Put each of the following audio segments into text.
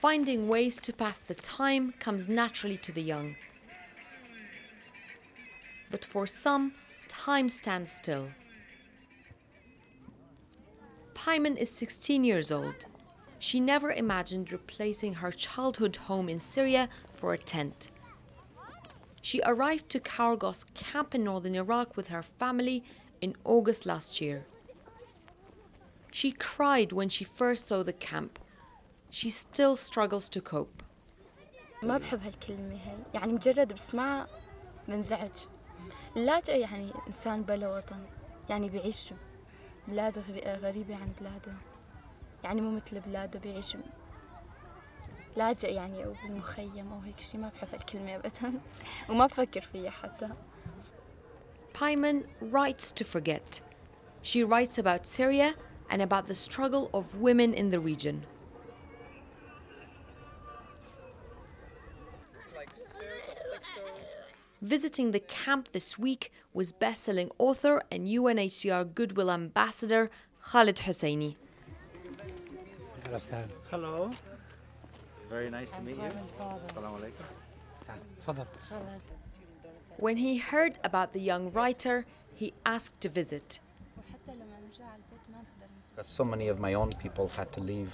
Finding ways to pass the time comes naturally to the young. But for some, time stands still. Payman is 16 years old. She never imagined replacing her childhood home in Syria for a tent. She arrived to Kargos camp in northern Iraq with her family in August last year. She cried when she first saw the camp. She still struggles to cope. ما بحب هالكلمة هي، يعني مجرد بسمعها بنزعج. اللاجئ يعني إنسان بلا وطن، يعني بيعيش بلاد غريبة عن بلاده، يعني مو مثل بلاده بيعيش لاجئ يعني أو بالمخيم أو هيك شيء. ما بحب هالكلمة أبداً وما بفكر فيها حتى. Payman writes to forget. She writes about Syria and about the struggle of women in the region. Visiting the camp this week was best-selling author and UNHCR Goodwill ambassador Khaled Hosseini. Hello. Very nice to meet you. Assalamu alaikum. When he heard about the young writer, he asked to visit. So many of my own people had to leave,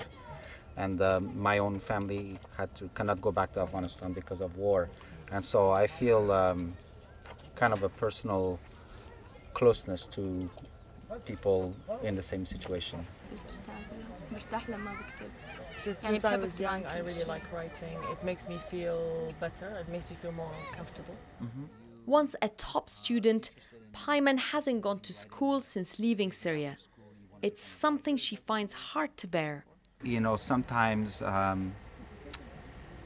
and my own family cannot go back to Afghanistan because of war. And so I feel kind of a personal closeness to people in the same situation. Since I was young, I really like writing. It makes me feel better. It makes me feel more comfortable. Once a top student, Payman hasn't gone to school since leaving Syria. It's something she finds hard to bear. You know, sometimes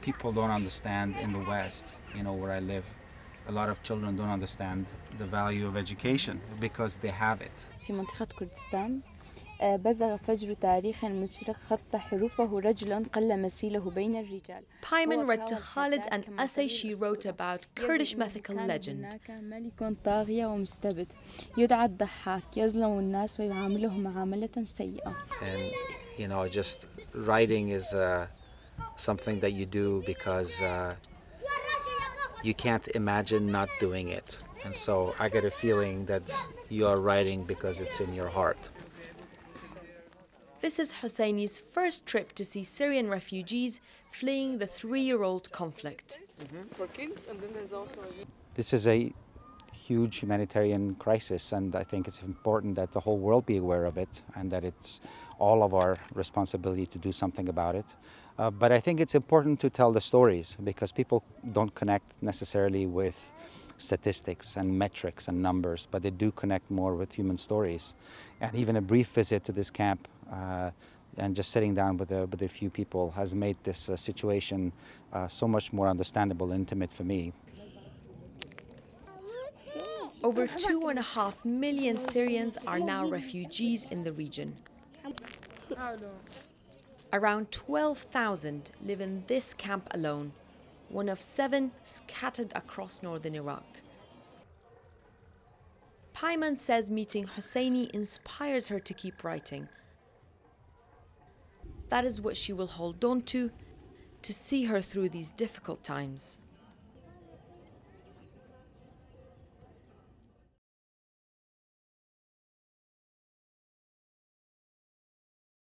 people don't understand in the West, you know, where I live. A lot of children don't understand the value of education because they have it. في منطقة كردستان بزغ فجر تاريخ مشرق خط حروفه رجل قل مسيله بين الرجال. Payman read to Khaled an essay she wrote about Kurdish mythical legend. هناك ملك طاغية ومستبد يدعى الضحاك يظلم الناس ويعاملهم معاملة سيئة. And you know, just writing is something that you do because you can't imagine not doing it. And so I get a feeling that you are writing because it's in your heart. This is Hosseini's first trip to see Syrian refugees fleeing the 3-year-old conflict. For kids, and then there's also... This is a huge humanitarian crisis, and I think it's important that the whole world be aware of it and that it's all of our responsibility to do something about it. But I think it's important to tell the stories because people don't connect necessarily with statistics and metrics and numbers, but they do connect more with human stories. And even a brief visit to this camp and just sitting down with a few people has made this situation so much more understandable and intimate for me. Over 2.5 million Syrians are now refugees in the region. Around 12,000 live in this camp alone, one of 7 scattered across northern Iraq. Payman says meeting Hosseini inspires her to keep writing. That is what she will hold on to see her through these difficult times.